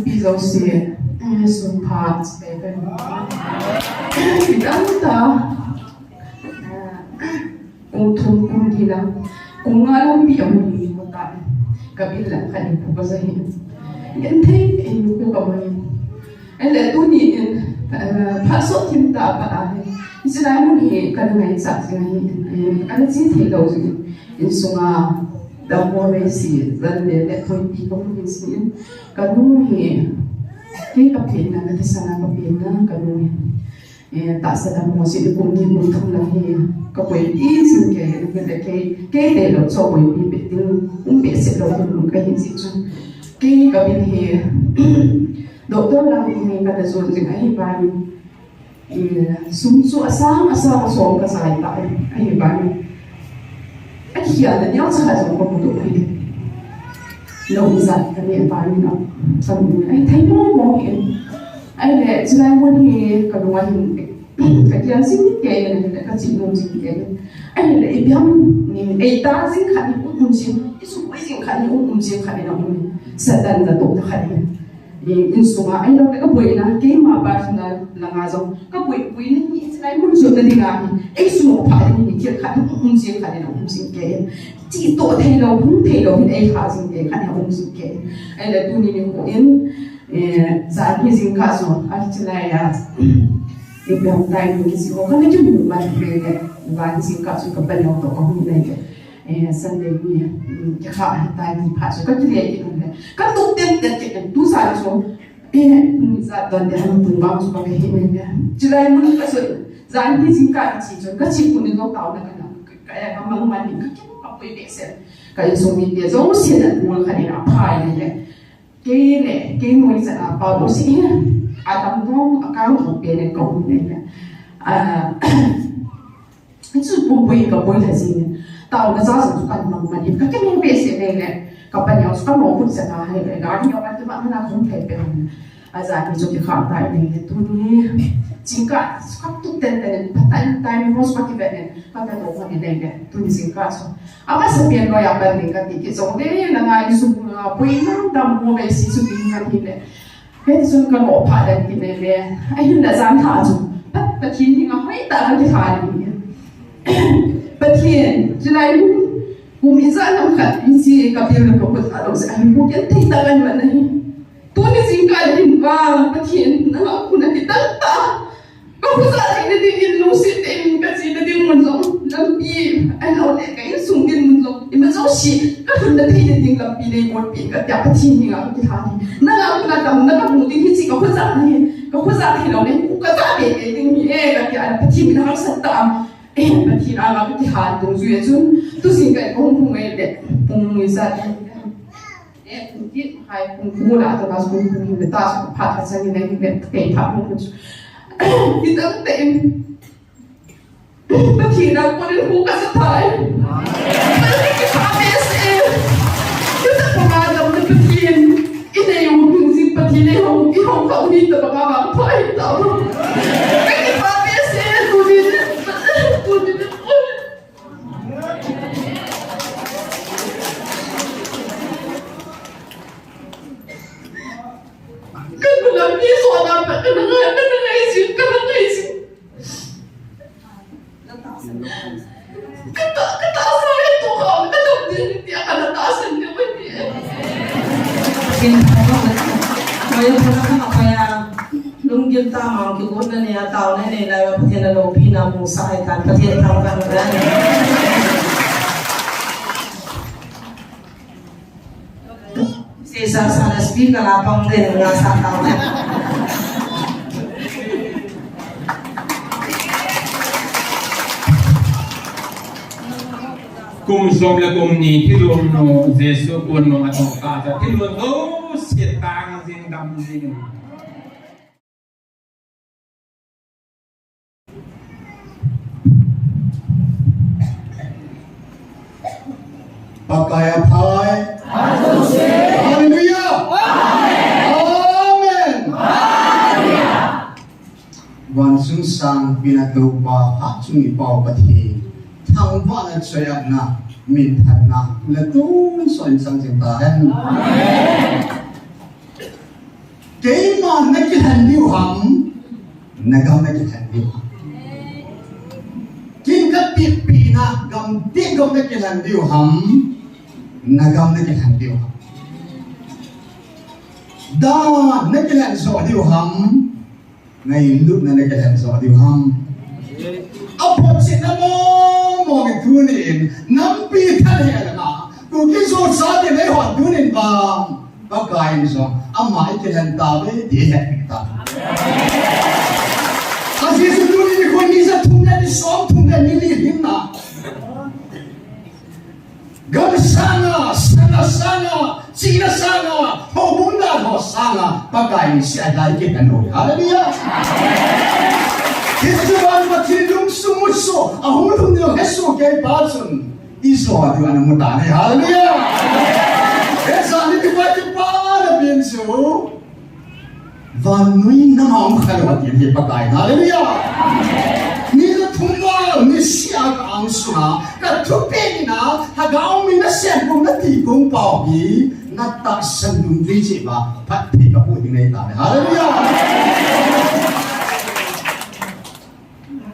Bây giờ sẽ xuống part về bên thì đã ta cùng thùng cùng đi nào cùng ngài ông bị ông đi một cái cái bên là cái này cũng có gì nhận thấy em cũng có mấy anh là tôi đi phát xuất thêm ta bà sẽ lại muốn hiểu cái này sao cái này anh chỉ thấy đâu rồi in xuống đầu mua về gì dân để thôi đi công việc gì cái nụ hiểu cái cặp hiện là cái sản phẩm hiện là cái nụ ta sẽ làm một sự cùng đi cùng thông là hi có quay ý xin cái để lo cho quay đi biết tiếng cũng biết sẽ lo được cái hiện gì chứ cái bên hi doctor lang hi cái zone gì cái bạn sum su asam som cái sai tại cái bạn anh hiểu là nhau sẽ là một công việc gì lâu dài cái này bạn nó xong anh thấy nó mong hiện anh là chỉ là muốn hiểu cái loại hình cái gì sinh cái này là cái gì nông sinh cái anh là cái biếng ấy ta sinh khát những nông sinh cái số mấy sinh khát những nông sinh khát những nông sinh sẽ đàn ra tốt khát những in số mà anh đâu cái buổi na cái mà bà là ngà giống cái buổi này như thế muốn chụp cái gì ngà ấy số phải những cái khát những nông sinh cái chỉ tổ thay đầu không thay đầu thì ấy khát sinh cái khát những nông sinh cái anh là tu ni của in giải cái sinh khát rồi anh chỉ là thì bọn tay mình cái gì cũng có cái chung mà về cái và sinh khát rồi các bạn nhau tổ không như này cái sân đây như cái khát tay thì phát rồi cái gì vậy cái tốt tiền cái tu sai rồi ra toàn để hàng tuần bao nhiêu cái hiện này chỉ là muốn cái sự giải cái sinh khát chỉ cho cái chỉ cũng nó tạo ra cái mang mang những cái quay về xem cái số mình để giống như là mua cái này là phải này cái môi sẽ là bao bố sĩ tầm thông cao một bên này cộng này cái sự bùng bùng cái bùng là gì tao nó ra sử dụng bằng mà những cái môi bề sẽ này các bạn nhau các mẫu cũng sẽ là hay là đó nhiều bạn các bạn là không thể bên giờ thì cho cái khảo tại này tôi đi chính cả các tụ tên này tại mình muốn cái về này các bạn đâu có này này tôi đi chính cả rồi mà sẽ biến lo ya bên này cái giống đấy là ngay dùng bùi nó đâm mua về sử dụng cái này cái dùng cái mỏ phải là cái này về anh đã dám thả rồi bất thiên thì nó hơi ta cái thả này bất thiên cho nên cũng mình ra làm khát mình chỉ gặp điều là có một thằng sẽ anh cũng nhận thấy ta anh mà này tôi đi xin cái hình và bất thiên nó cũng là cái tất ta có cái gì để đi in lô xịt em cái gì để đi muốn giống làm gì anh nói lại cái sung điên muốn giống em giống gì cái phần đấy thì đi làm gì để muốn bị cái đẹp bất thiên thì cái thằng nó là cầm nó là một cái gì có cái gì thì nó nên cũng cái gì để cái gì cái bất thiên nó sẽ tạm em bất thiên là cái thằng đồng duy chứ tôi xin cái không ấy để không người ra em cũng biết hay cũng mua lại từ bao giờ cũng người ta sẽ phát ra sang này cái thằng không thì tấm tiền bất thiên là có đến khu cả sát thái cái thằng này sẽ cứ tất cả làm được bất thiên cái này cũng đừng xin bất thiên này không đi từ bà bạn phải đâu cái thằng này sẽ tôi đi cái làm gì so đam cái này gì cái ta sao ấy tụ họ cái đồng tiền thì ăn là ta sinh được cái gì cái này nó phải lung kim ta mang cái cuốn này tao này là thiên là lô phi nam mùng sai tan cái thiên thằng cái này Sisa sana speaker lapang din nga sa tao na. Cùng som là cùng nhị thì luôn nó Giêsu buồn nó mà tổng cả ra thì luôn siết tang riêng đâm riêng Pakai apai. Hallelujah. Amen. Hallelujah. วันสุงสังปีนัดบาหาจุงอีปาวปฏิทางวันนั้นช่วยนะมินทันนะและตุ้งส่วนสังจิตาเห็นเกี่ยมันนักกินดิวหำนักนักกินดิวหำกินกับปีนะกำตีกำนักกินดิวหำนักนักกินดิวหำด้านนักกินสอดิวหำในลุกนักกินสอดิวหำเอาพอสินะมองดูนี่น้ำปีทะเลนะกูกินโซซาที่ไม่หอดดูนี่บ้างก็กลายเป็นสองอามาอีกเรื่องตาเว้ยดีแฮปปี้ตาอาชีพดูนี่คนนี้จะทุ่มเงินสองทุ่มเงินนี่ลิ้นนะกันsana Cina sana hubungan ho sana pakai siapa kita nol haleluya Tuhan berkirung sumuso ahulun yo Yesus ke pasun iso adu anu mutane haleluya esa ni dibaca pada pinsu vanui namam khalwat ye pakai haleluya ni thumwa ni siag angsuna ka thupe na hagau mi na sen kum na ti kum pau bi na ta sandung ri ji ba phat thi ka pu ni nei ta haleluya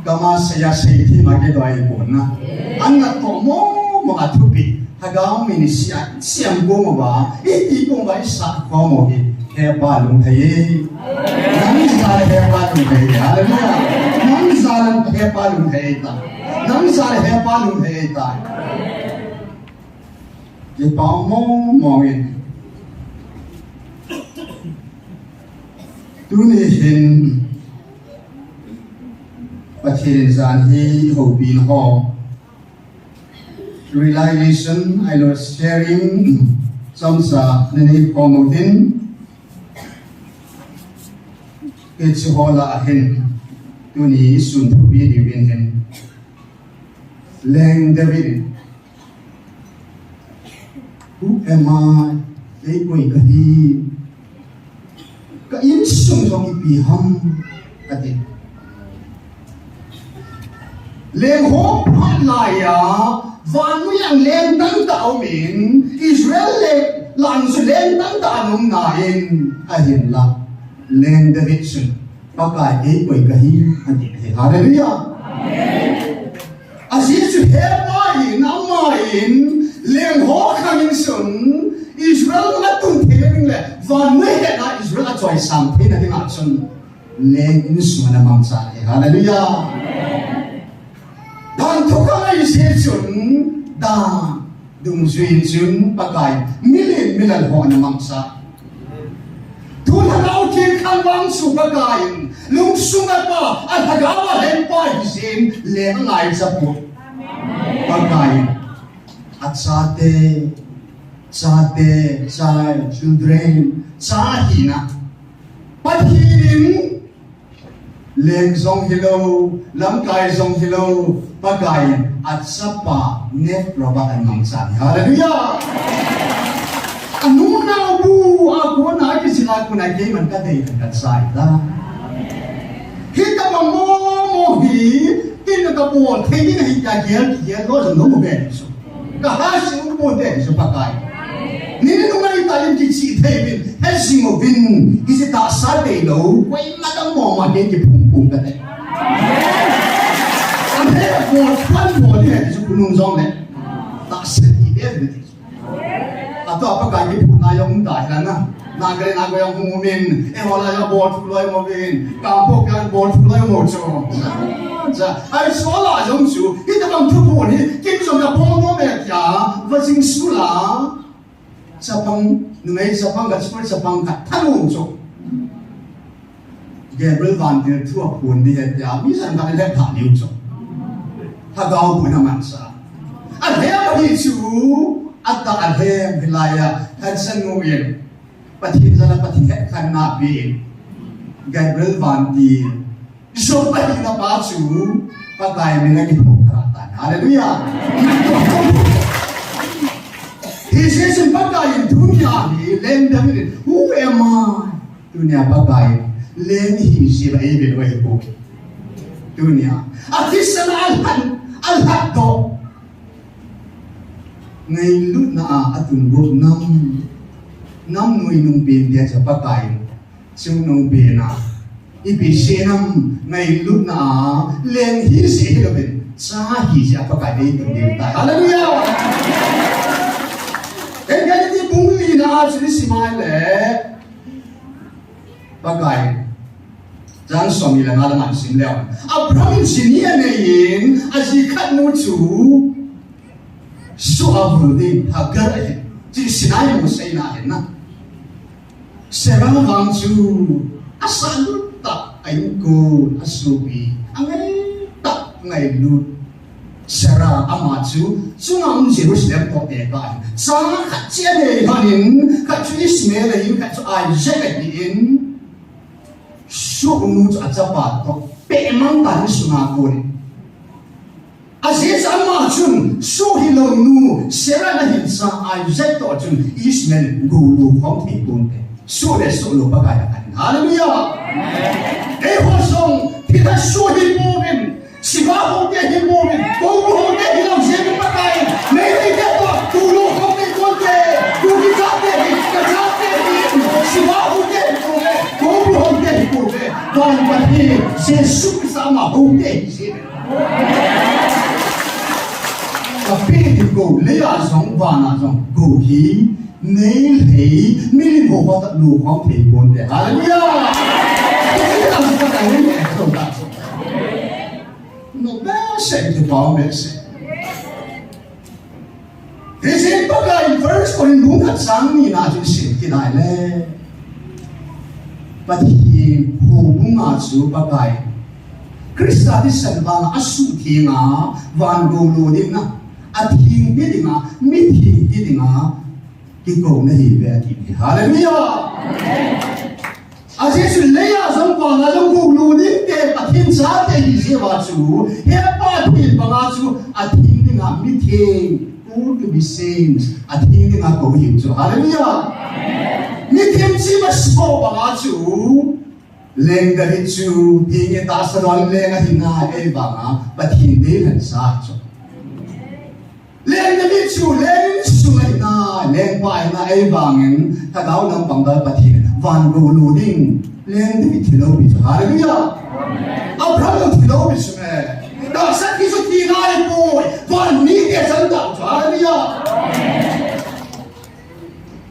Gama saya seiti mage doai pun na, anga tomo mga tupi, hagaw minisia siam gomo ba, iti kong ba isa komo gi, heba lung tayi, nang sare heba lung tayi, haleluya, nang sare heba lung tayi ta, nang sare heba lung tayi ta, di pamo mongin, tunihin. Pachirizan hi hopin ho. Realization I was sharing some sa nini promoting. It's hola ahin tuni sun thubi divin hin. Leng David. Who am I? Ei koi kahi. Ka in sung song ipiham ati. Leng ho phan laya van yang leng tang tao min Israel le lan su leng tang ta nung na in ahin la leng David sun pakai ei koi kahi ati haleluya asin su hema in amma in leng ho khamin sun Israel na tung thering le van we he na Israel a choi sam the na ding a sun leng in su na mam sa haleluya Dan tukang ay sesyon da dung suyun pakai milal ho na mangsa. Tuhan au kin kalwang su pakai lung sungat pa at hagawa lempa hisin lengai sa po. Pakai at sate sa children sa hina pathirin leng zong hilo lam kai zong hilo pakai at sapa net robatan mangsa haleluya anu na bu aku na kisila ko na kay man kadai kan sai la kita mo hi tin ka po thei ni ya kia lo no mo be so ka ha si mo de so pakai Nini nung may talim kitsi David, hesi mo bin, isi ta sa lo, kway madang mo magin ki pung ka te. Ang hera ko, pan mo di heti sa punong zong le, ta sa David. Ato apa kaya punayong dahil na, nagarin ako yung humumin, wala yung board fuloy mo bin, kampok yung board fuloy mo so. Ay sola yung su, hindi bang tupo ni, kinso na po mo mekya, vasing sula, sapang nungay sapang gaspol sapang katanong so Gabriel van der tua pun di ya misan ka le ta liu so hagaw po naman sa alhem hi chu at ta alhem hilaya hadsan mo yen pathin sana pathin kan na bi Gabriel van di so pathin na pa chu patay mi nagi po karatan haleluya He says in Bagay, dunia ni, leng David, who am I? Dunia Bagay, leng hi siya ibig wa ipo. dunia artisan alhat do ngay lúc na atun go nam nuôi nung pin dia chapa kai chung nung pin na ibise nam ngay lúc na len hi se lo ben sa hi chapa kai dei tu dei ta hallelujah cái gì bung li na chỉ simai le ba kai Jangan suami lah ngalaman sim leo. Abraham sini ane yin ajikat nucu suabudi hagar aje. Jadi sinai musai na na. Serang wangcu asal tak ayuku asubi. Angai tak ngai lut. Serang amaju cungam Jerusalem kau tekan. Sangat kacau deh hanin kacau Ismail yin kacau Isaac yin. Suốt nu cho cha ba to pe mang tan suna ko ni aziz amma chun su hi lo nu sera na hin sa Isaac to chun Ismail go lu khom thi bun te su le su lo ba ga kan hallelujah e ho song thi da su hi mo bin si ba ho te hi mo bin ko ho te hi lo je ba ga nei nei te to tu lo khom te ko te tu ki cha te ka cha te si ba ho te ko ho te ko Tuhan bagi Yesus sama hati sini. Tapi itu lea song wana song gohi nail hei milim ho tak lu hong thei pun deh. Haleluya. Kita langsung kata ini sudah. No bese itu bau bese. Di sini pakai verse Korintus kat sang ni nak jadi kita le. Pati hubunga su pakai Krista di sanbang asu tinga van golo dinga ating dinga mithi dinga kiko na hibe ati hallelujah ajesu leya zamba na golo din ke patin sa te ji wa su he pati banga su ating dinga mithi all to be saints ating dinga ko hi chu hallelujah Nitim si masbo banga chu leng dari chu hingi ta saron leng hina e banga pathin de han sa chu leng dari chu leng su na leng pai na e bangin ta dau nang bang da pathin van go lu ding leng dari thilo bi chu hallelujah Abraham thilo bi chu me da sa ki chu ti na e boy van ni ke san da chu hallelujah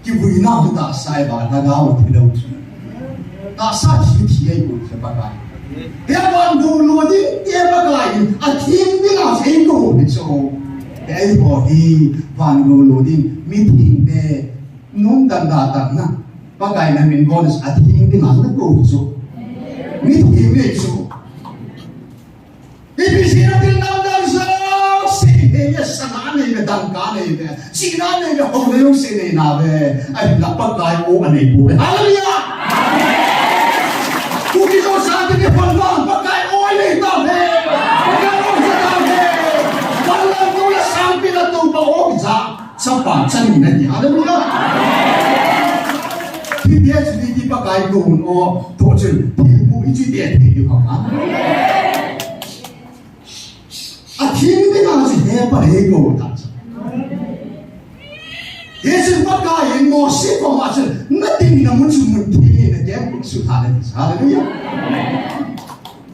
Ki bui na mu ta sai ba na ga wo thilo chu ta sa thi thi ai bu se ba ga he ban du lu di te ba ga a thim ni na sei ko ni so ai bo hi ban du lu di mi thing de nong dan da ta na ba ga na min bonus a thim ni na na ko chu mi thing ni chu i bi si na tin na da so Yes, sanane me dangkane me, sinane me hongleung sine na be, ay lapakai o anay po. Hallelujah! Kuki ko sa atin ni Palwan, pagkai o anay tabi, pagkai o sa tabi, walang nula sampi na tupa o isa, sa pansan ni Nadi. Hallelujah! Hindi di pagkai doon o tochun, tilpo iti diyan hindi ka ma. At hindi nga si Hepa Hego tayo. Yesus pagkain mo si Pumasan, natin naman sumunti na diyan kung sutalan. Hallelujah!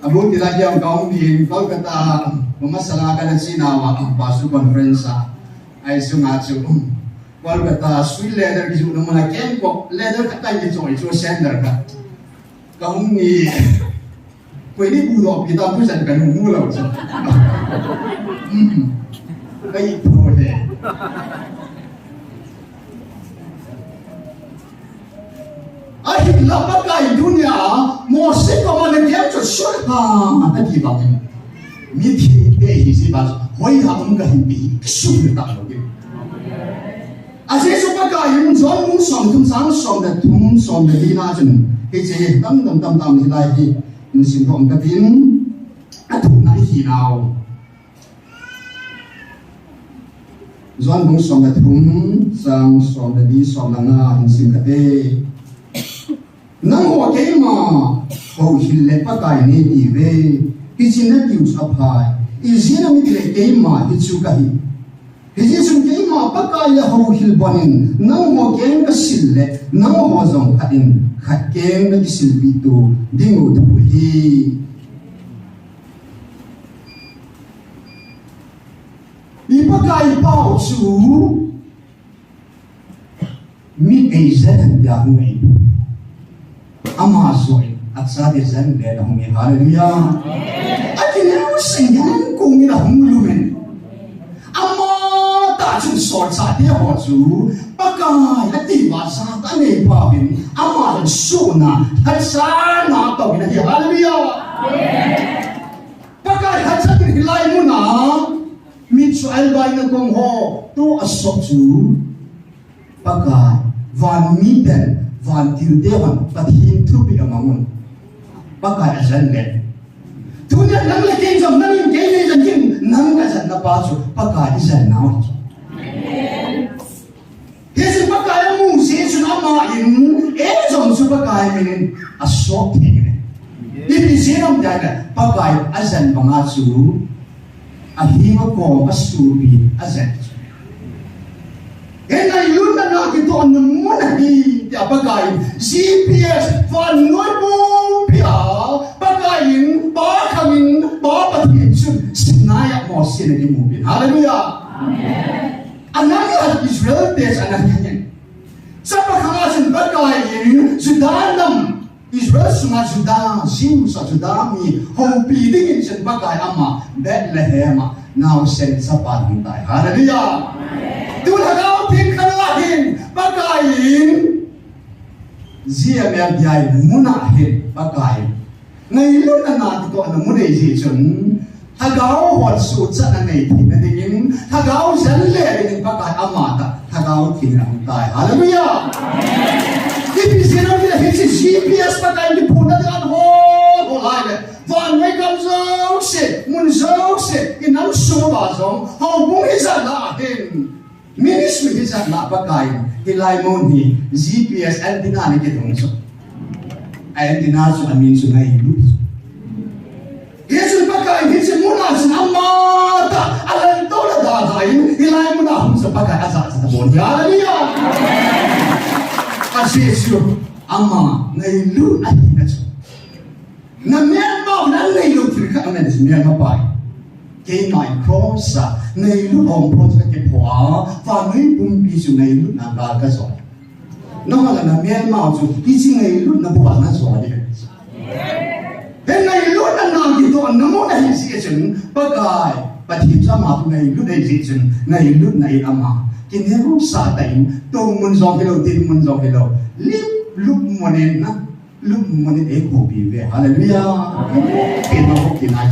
Abot nila diyan kaong din, kung kata mamasalakan ng sinawa ang paso konferensa ay sungatso. Kung kata sweet leather kiso naman na kenko, leather katay kiso, iso sender ka. Kaong ni pwede bulok kita pusan kanong mulaw sa. Ay pwede. Ay lapat kay dunia mo se ko man diyan cho sulha ati bangin. Mithi de hisi bas hoy ha ang kahimbi sul ta lo. Ase so pa kay yung zon mong som tum sang som da tum som da dina chen. Ke tam ni lai hi in sin thong ka tin atu na hi naw. Zon mong som da tum sang som da di som na nga in sin ka te. Nang ho ke ma ho hil le pa kai ni ti ve Hijina tius apai. Izina mi dire keima hichu kahi. Hijisum keima pakai ya hau hilbonin. Nang mo keng kasille. Nang mo zong kadin. Keng na kisil bito. Dingo tuhi. Ipakai pao chu. Mi eizan dia hungai. Ama soy. At sa desan le na hungi. Hallelujah. At kinaw singyan kung ina hunglumen. Ama ta chung sort sa dia ho chu. Pakai at tiwa sa tane pavin. Ama rin suna. At sa na tawin na. Hallelujah. Pakai at sa hilay mo na. Mitsu albay na kong ho. To asok chu. Pakai van miten. Van tildewan. Pathin tupi amangun. Pakai asan le. Tunya nang le king jam nang king le jam king nang asan na pasu pakai asan now. Hesi pakai mu se sunama in jam su pakai minin asok thing. Ibi senam jaga pakai asan bangasu ahima ko asubi asan. Ena yun na kita ang munahi dia pakai GPS van noibu pia pakain ba kamin ba patin sun sinaya mo sinagi mo bin. Hallelujah. Amen. Anaknya Israel des anaknya. Siapa kangasin pakain sudanam Israel sungai sudan sim sa sudami hobi dingin sen pakai ama Bethlehem now sen sapat hintai. Hallelujah. Tuhan kau tingkalahin pakain zia mer diai munahin pakain ngayon na natin ko ano muna isisyon hagaw hot suit sa nanay tinadingin hagaw zanle din pakain amata hagaw kinang tayo. Hallelujah. Ipisinaw nila si GPS pakain di puna ng anhol holay van may kamzong si munzong si inang sumabazong hawbong izalahin minis mi hizat na pagkain hilay mo ni GPS antenna ni kitong so antenna so amin so na ilu yesu pagkain hisi muna sa amata alam to na dadain hilay mo na hum sa pagkain asa sa tabon. Hallelujah. Kasi yesu ama na ilu at inaso na miyama na ilu trika amen si miyama pa kay my cross ngay lúc ông pro cho cái khóa và ngay bung pi su ngay lúc nào ra cái rồi nó là miền mạo su cái gì ngay lúc nó buat nó rồi đi thế ngay lúc nó nào thì tôi nó muốn là gì chứ bagai và thì sao mà ngay lúc này gì chứ ngay lúc này ama cái này cũng sa tay tôi muốn dòng cái đầu tiên muốn dòng cái đầu lúc muốn nên na lúc muốn nên ấy khổ bị về. Hallelujah. Cái nó không cái này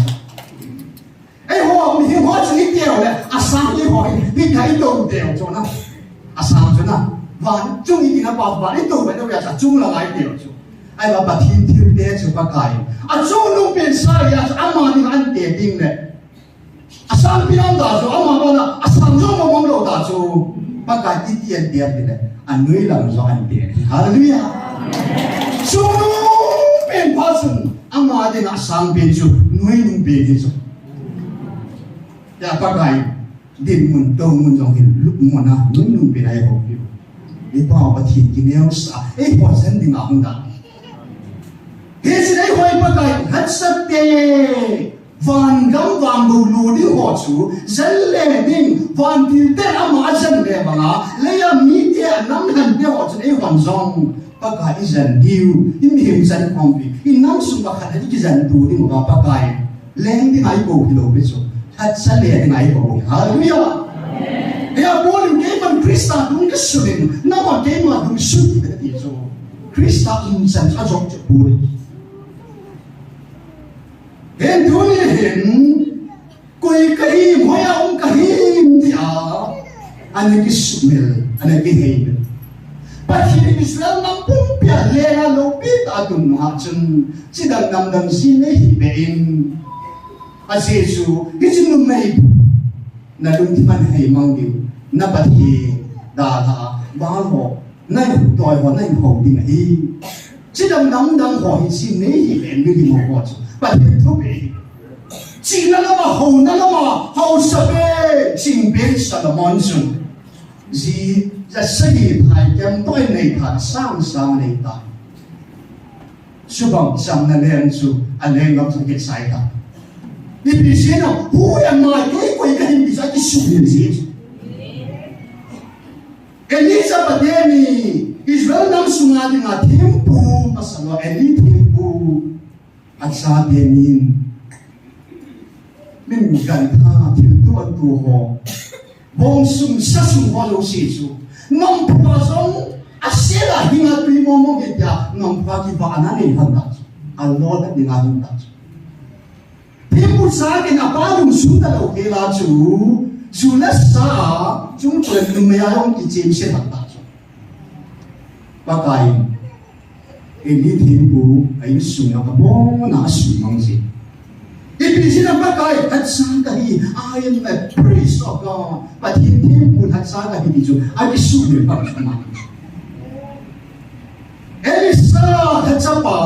mi hoa chỉ đi đèo này, sang đi hỏi đi thấy đồ đèo cho nó, sang cho nó, và chung ý thì nó bảo và đi đồ vậy đâu vậy, chung là cái đèo cho, ai bảo bà thiên thiên đèo cho bà cái, chung lúc bên sai ya, ama đi ăn đèo đinh này, sang bên ăn đào cho, ama bảo là sang cho mà mong đồ đào cho, bà cái đi tiền đèo này, nuôi làm cho ăn đèo. Hallelujah. Chung lúc bên phát sinh, ama đi sang bên cho, nuôi lúc bên cho. Ya pakai din mun tau mun jong hin lúc mun na nun nun pe ai ho pi ni pa ba thi ki neo sa e ho sen ding ang da he sin ai hoi pakai hat sat te van gam van bu lu di ho chu zel le ding van til te ama zen le ba nga le ya mi te nam han te ho chen e hon zong pakai izan diu in him zan khom pi in nam su ba khat ki zan tu ding ba pakai leng ding ai ko ki lo pe so at sa lihat ng ayaw. Hallelujah. Kaya po yung kay man Krista dun kasunin na man kay man dun suti ka dito. Krista insan sa jok puri. Kaya dun hin kuy kahim hoya kahim dia anak Ismail anak Hehel. Pati Israel ng pumpya lea lopit atong mahaksan sidang namdang sinehibein. Kasi Yesu, kasi nung may nalungtiman hay manggiw na pati data bago na yung toy ho na yung holding ay sidang namdang ho hindi sinay hindi mo ho pati ito chỉ là mà hầu sập bê chim bê Solomon sun gì là xây thay kem tôi này thật sang này ta số bằng sang là lên su anh lên ngọc cái sai ta đi bị gì nào hú em mà cái hình bị sao cái su gì Elizabeth ni Israel nam sunga di nga tempo masalo eli tempo at sa denin min gan tha tiltu an tu ho bong sum sa sum ho lo si su nam pa song asela hinga tu mo mo getya nam pa ki ba na ni handa Allah da ni nga handa tempo sa ke na pa dum su ta lo ke la chu Sudah sah, cuma lumayan kecil saya tak tahu. Pakai ini tempo, ini sungai kamu nak sungai sih. Ini sini pakai hadsah kali, ayam praise of God. Pada tempo hadsah kali itu, ada sungai pada sungai. Elisa hadsah apa?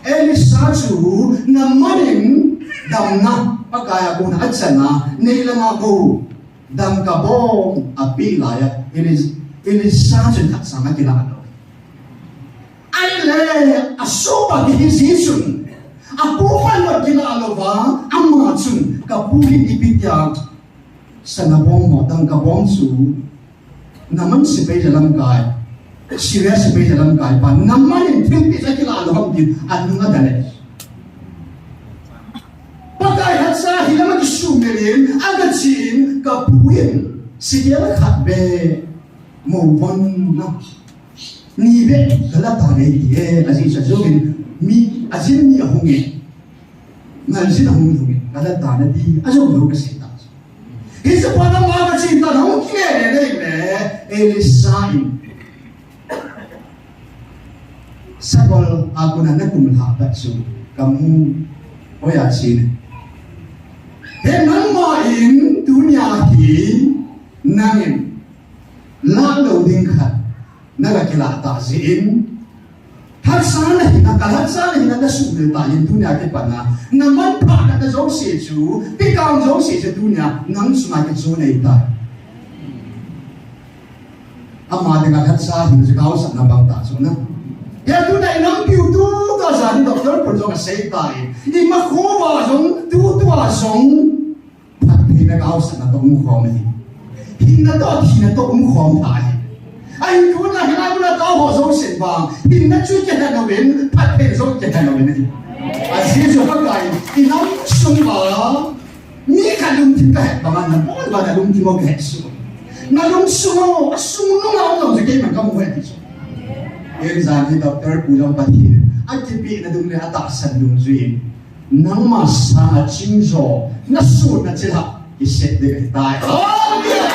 Elisa tu namarin damna pakai aku nak hadsah na, nilang aku. Dam kabong api laya ini sahaja tak sama kita ada. Aile asoba dihisun. Aku kan kita alova amatsun kapuli ipitya sanabong mo dam kabong su naman sipay dalam kay siriya sipay dalam kay pa naman yung timpi sa kita alova din at nung adales. Pagkaya sa hilang magsumirin, agad sin kapuin. Sige lang katbe mo na. Nibe galata na iye azin sa zogin mi azin mi ahungin. Ngalsin ahungin galata na di azog lo kasi ta. Isa pa na mga sinta na hong kinere Elisain. Sabol ako na nakumulhabat so kamu oyasin. Henang main dunia hi nangin lalu dingkat nagakila tazin hadsana hina kalhadsana hina nasuli tayin dunia ke pana naman pa na zong seju pikang zong seju dunia nang sumaki zone ita ama dengan hadsa hina jikau sa nabang ta so na ya tu dai nang piu tu ta zan doktor pun zong sei tai ni ma kho ba zong tu zong Hina kau sana to mukhom ni, hina to mukhom thai. Ai tu na hina tu na kau ho zong sen bang, hina chui ke na win, pat pe zong ke na win ni. Asyik so pakai, hina sung ba, ni kalung ti ka ba man na pon ba na lung ti mo ke su. Na lung sung no ma lo ke man ka mo he ti so. Yen zan ni doctor pulang patir, ai ti pi na dung le ata san lung zui. Nang masa cingzo, na su na cila. Iset dia tai. Oh dia.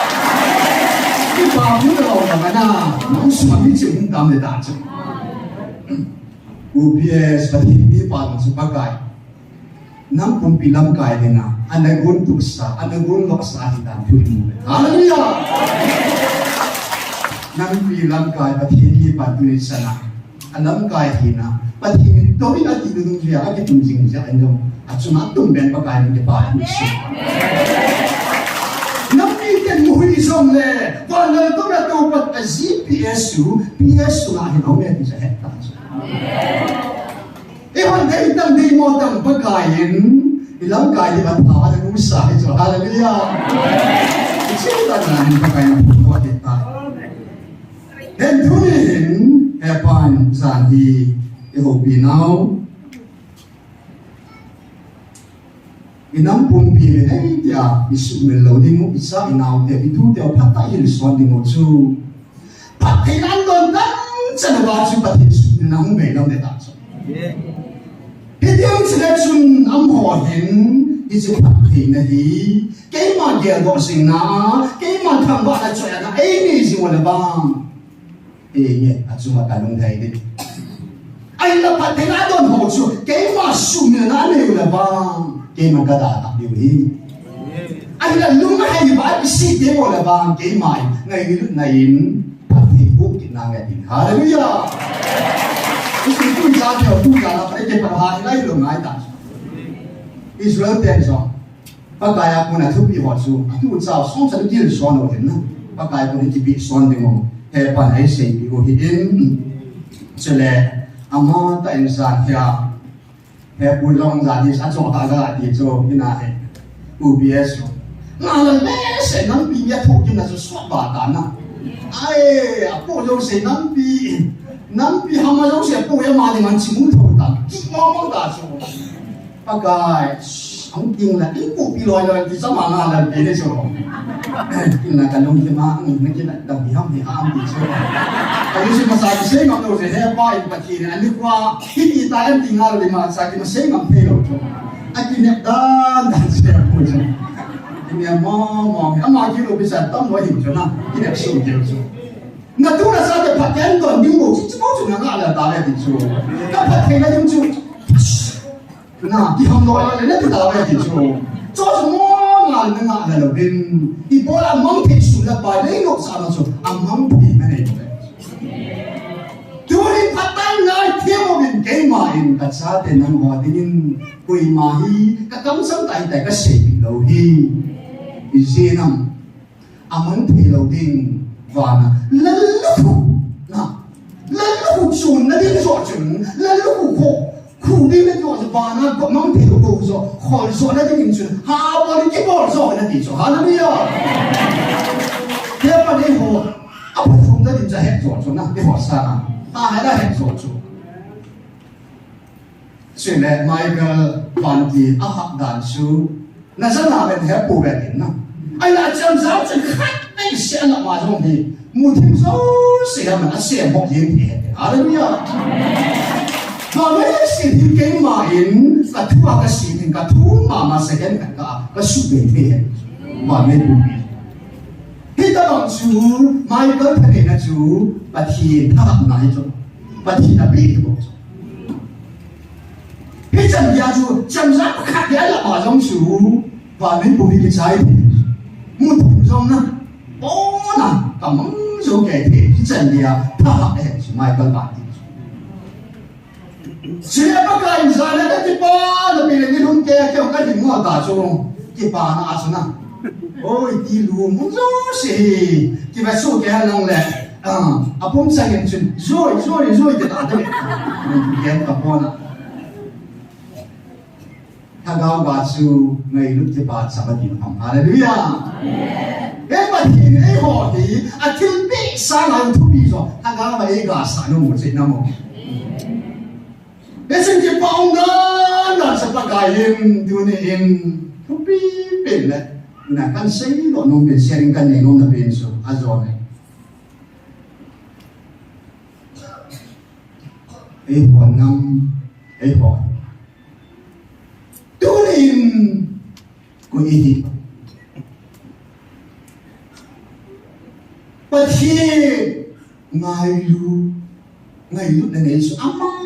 Ini baru dah orang mana, nang suami cium tam dia tak cium. Ubies seperti ini pada sebagai nang pumpilam kaya dengan anda gun tuksa, anda gun loksa hitam tuimu. Haleluya. Nang pilam kaya seperti ini pada tulis sana, alam kaya hina. Pada ini tobi ati dudung dia, ati tunjing dia anjom. Cuma tumben pakai ni depan musuh. Nabi kan muhi somle, kalau tu dah dapat GPS tu lah yang awak bisa hebat. Ewan dari tang di modang pakain, ilang kaya bertawa dengan usaha itu. Haleluya. Cerita nanti pakain buat kita. Dan tuhin hepan zanhi ehobinau. Inam pumpi ni dia isu melo dingo isa inaw dia itu dia patay ilusuan dingo tu patay nandon dan sa nabasa patay isu na humay lang dia taso. Hindi ang selection ang hohin isu patay na hi kay mga gosing na kay mga tamba na choya na ni si wala bang nye at sumakalong tayo din ay napatay nandon ho so kay mga sumil na wala bang kay magkadatak diwin. Ay lalungahay ba? Isi di mo labang kay may ngayon patibuk kinangatin. Hallelujah! Gusto ko yung sabi o tuga na pala kay parahain ay lumay tayo. Israel tenso. bác gái aku na thu bị họ chú tu chào xong sẽ đi được xoan rồi na bác gái aku đi bị xoan đi ngô he pan ấy sẽ bị hồ hin cho nên ama tại insan he bùi long ra đi sáng cho ta ra đi cho cái nào he UBS ngà lần bé sẽ nắm bị nhát thuộc cho nên cho xoát bà tán na ai bố dâu sẽ nắm bị hàm mà dâu sẽ bố em mà thì mình chỉ muốn thầu ta chỉ mong ta cho bác gái ông tin là cái cụ bị lòi rồi thì sao mà ngà lần bé đấy cho tin là cái lông cái má mình cái này đồng ý không thì ham thì chưa cái gì mà sai sai mà đâu sẽ hay bay bạch thì anh đi qua khi đi ta em tin ngà rồi mà sai thì mà sai mà phải đâu cho anh tin đẹp đan sẽ không cho tin em mong mà cái lúc bây giờ tâm nói hiểu cho nó cái đẹp sâu nhiều cho ngà tu là sao để phát triển còn những bộ chỉ bao nhiêu ngà là ta lại thì cho các phát triển là những chú na ki ham noi la le ta ba ti chu cho mo ngal na nga la bin i bola mong thi su la ba le no sa na chu am mong thi ma ne tu ni phatai ngai thi mo bin ke ma in ka cha te nan mo din kui ma hi ka kam sam tai tai ka se bi lo hi i je nam among thi lo ding wa na la lu na la lu chu na din so chun la lu ko khu đi lên rồi và nó có mong thấy đủ rồi khỏi rồi nó đi chuyện hà vào đi cái bỏ rồi nó đi rồi hà nó đi à thế mà đi hồ áp dụng ra đi ra hết rồi nó đi hồ sa ta hay là hết rồi chuyện này Michael Van Di học đàn sư nó rất là bên hết bù về đến nó anh là chân giáo chân khách anh sẽ là mà trong thì một thiên số sẽ mà nó sẽ một thiên thể hà nó đi à mà mấy cái gì cái mà in cả thu cái gì thì cả thu mà sẽ cái cái sự bền bỉ mà mấy bùi khi ta làm chú mai cái này là chú và thì ta làm này cho và thì là bị được khi chân gia chú chân giác khác cái là mà trong chú và mấy bùi cái trái thì một thùng trong nó bố nè cảm số cái thì chân gia ta làm này mai cái bản siapa kain sana kan tiba lebih lagi rumke kau kan dengar tak so tiba na asana oi tilu munzo si tiba so ke halang le apom sayang chun zoi ke tak ada yang kapona thagau ba su ngai lu tiba sabati ham haleluya mà thì ấy họ thì thiên bị sa lan thu bị rồi thagau ba ấy ga sa no mo che na mo Esin ki paung na sa pagkain duni in tupi pin na kan say lo nung bin sharing kan nung na bin so azone hon ngam hon duni in ko ihi pati ngay lu na ngay so ama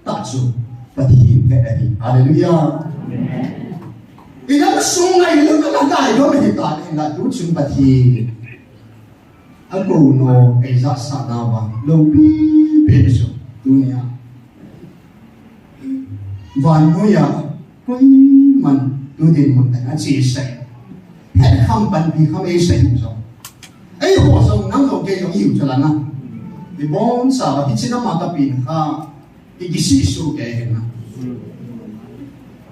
tak so pati ke ani haleluya ina sungai lu ka dai do me ta ni la tu chung pati ako no eza sanawa lo bi be so dunia van moya koi man tu din mun ta chi sai hết kham ban bi kham e sai so ai ho so nang lo ke yo yu cho la na di bon sa ki china ma ka pin ha igisiso ke na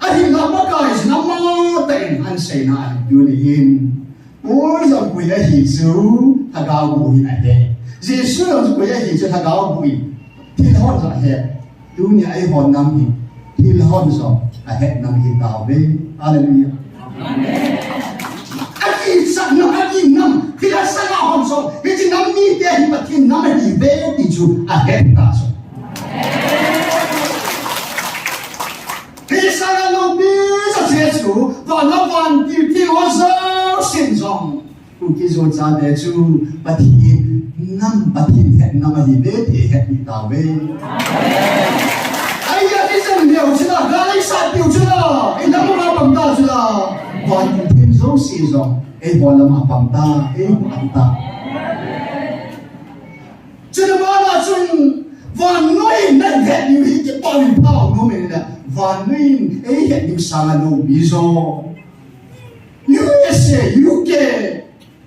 ai na ma ka is na ma ten an sei na duni in oi zo ku ya hi su ta ga bu hi na he jesu zo ku ya hi su ta ga bu hi ti hon za he duni ai hon nam hi ti hon zo a he nam hi ta be hallelujah amen aki sa no aki nam ti la sa ga hon zo hi ti nam ni te hi pa ti nam hi be ti ju a he ta zo khi sang lâu đi cho chế chủ và nó còn kịp khi hóa giáo sinh dòng cũng khi rồi cha để chú bà thì năm bà thì hẹn năm bà thì bé thì hẹn đi tàu về ai ya cái dân điều chứ là gái sát điều chứ là ai nắm mà bằng ta chứ là còn thêm dấu sinh dòng ai bỏ làm mà bằng ta ai bằng ta chứ là bao là chung và nói nên hẹn như thế cái bao nhiêu bao nó mình là và nên ấy hiện những sang là đủ bí do USA UK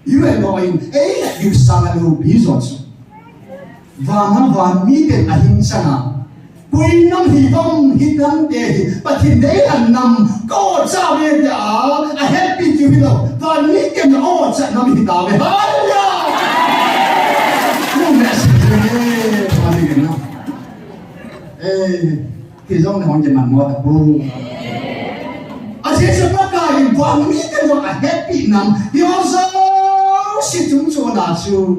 UN nói ấy là điều sang là điều bí rồi và nó và mi đến à hình sang quên năm hi vong hi năm để but hi đấy là năm có cha về đã a happy to be đâu và mi cái nó ô cha năm hi ta về hallelujah không message này mà đi cái nào thì giống như họ chỉ mang mua tập bu à thế sao các cái và mi cái nó a happy năm điều sao si chúng cho là chú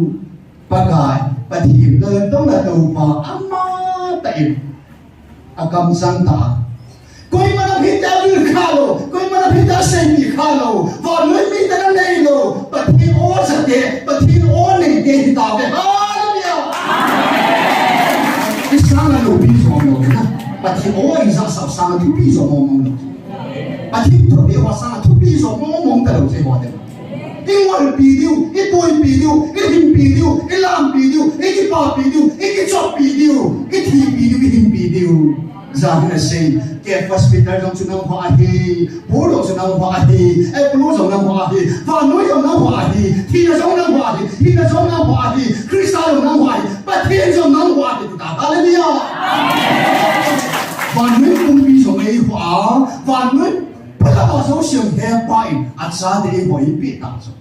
các cái but hi lên đó là đầu mà amma tại agam santa koi mana phita bir khalo koi mana phita sei bi khalo và lối mi ta nei lo but he all sa de but he all nei de ta be hallelujah cái sang là lo bi so mo na but he all is sa sang tu bi so mo mo but he to be wa sang tu bi so mo mo ta lo se ho de cái ngồi bị điêu, cái bôi bị điêu, cái hình bị điêu, cái làm bị điêu, cái bà bị điêu, cái chóp bị điêu, cái thi bị điêu, cái hình bị điêu. Giờ thì là gì? Cái hospital trong chúng ta hoa hi, bố đồ chúng ta hoa hi, em bố chúng ta hoa hi, và núi chúng ta hoa hi, thì là chúng ta hoa hi, thì là chúng ta hoa hi, Christ chúng ta hoa hi, và thiên chúng ta hoa hi, ta hallelujah. Và núi cũng bị chúng ấy hoa, và núi bây giờ tôi sống sướng theo bài, anh sa để mọi biết đạo rồi.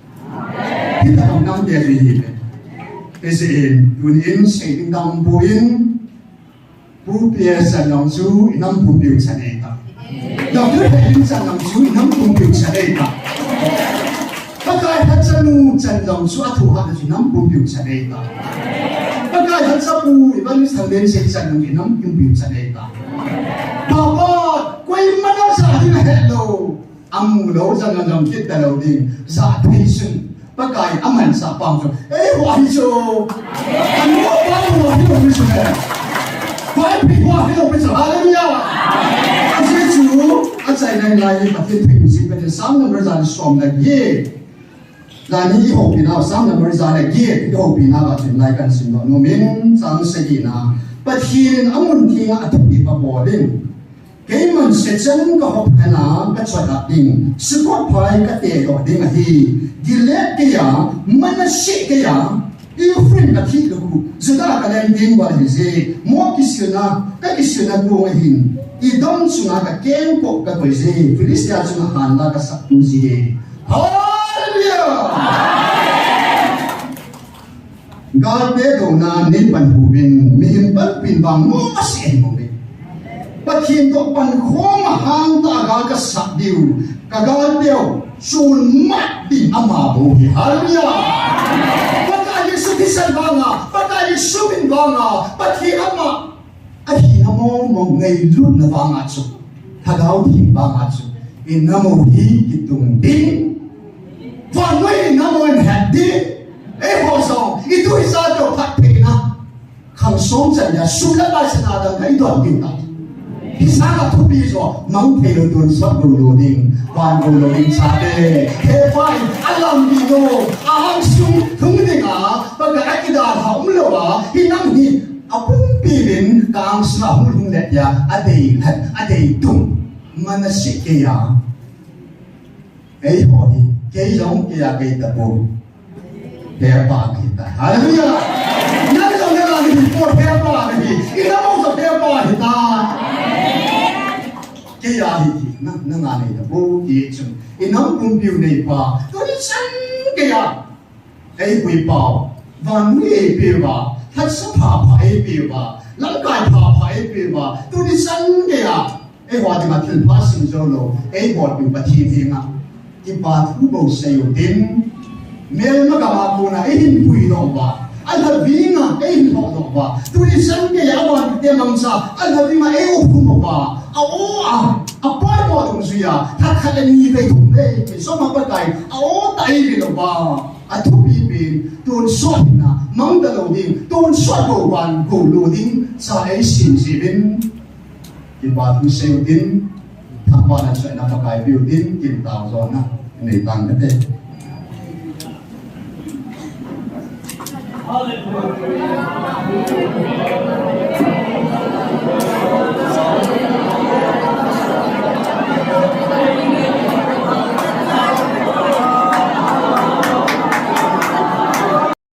Thì ta không nắm được gì hết. Thế nên, tuần in sẽ định đăng bố in, bố bia sản lòng chú, năm bố biểu sản ấy ta. Đầu thứ hệ in sản lòng chú, năm bố biểu sản ấy ta. Các cái thật chân nu chân lòng chú, thủ hạt là chú năm bố biểu sản ấy ta. Các cái thật chân bù, vẫn thằng đến sẽ sản lòng chú, năm bố biểu sản ấy ta. Papa, quay mắt nó giả đi là hello. Âm lỗ rằng là dòng kết đầu đi, giả thay sinh. Bác cái âm hẳn xa bằng rồi. Ê, hoài chú. Anh mua bao nhiêu hoài chú bây giờ. Hoài bị hoài chú bây giờ. Hallelujah. Anh sẽ chú. Anh chạy này lại mà thiên thủy xin về sáng năm rồi ra xóm là ghê. Là ní hộp bị nào sáng năm rồi ra là ghê. Cái hộp bị nào là chuyện này cần xin vào. Nó miễn sáng sẽ ghi nào. But here âm môn thiên ạ thực bị bà bỏ lên. Cái mình sẽ chân có học hành nào cái chuyện đặc định sự có phải cái tiền đó định là gì đi lẽ cái à mình là sĩ cái à yêu friend là thích được giờ đó cái này điên vào là gì mua cái sự nào đồ cái hình đi đông xuống cái kén cổ cái gì Philistia xuống hàng là cái sắc gì hallelujah God để đồ na nên bản hữu bình mình bất bình bằng mua sĩ một bất thiên độ bằng khóm hàng ta gà cái sạch điều cái gà điều chun mắt đi âm hà bố hi hallelujah bất ai đi suy sinh vang à bất ai đi suy bình vang à bất thiên âm à ai hi nam mô ngày lúc na vang à chú thà gạo thì vang à chú in nam mô hi ki tung đi và nuôi nam mô hạt đi ấy họ sao ít tuổi sao cho phát triển na không sống chân ya suy là bài sinh ra cái đoạn kinh này Isaka thubi rồi mong thề đồ tuần xuất đồ đồ đình hoàn đồ đồ đình sa đề thế phải alam đi đồ aham sung thung đình à và cái cái đàn hỏng lâu à khi năm hi apun pi bin kang sa hung lệ ya adei tung mana sĩ kia ấy họ đi cái giống kia cái tập bộ thế ba kita hallelujah nhớ rằng cái là gì một thế ba cái gì cái đó không phải thế ba thì ta cái gì nó ngài này là vô gì chứ cái nó cũng biểu này pa tôi đi sân cái ấy quy bảo và người biểu bảo thật sự phá ấy biểu bảo lắm cái phá ấy biểu bảo tôi đi sân cái ấy hòa thì mà thử phá sinh rồi ấy bỏ biểu bát thiên thiên à cái ba thứ bầu sấy đến mẹ nó cả bà cô này ấy hình quỷ đâu bà anh thật vì ngà ấy hình họ đâu bà tôi đi sân cái bà cái tiền làm sao anh thật vì mà ấy ốp không bà apa mo tong suya thắt khát ni về thùng đây cái số mà bắt tay tay đi đâu bà thu bị tuôn suốt na mong ta đầu tiên tuôn suốt đồ quan cổ đồ tiên sa ấy xin gì bên cái bà thu sale tiên thằng bà là chuyện nào cái biểu tiên kiếm tạo rồi na này tăng cái đấy Hallelujah.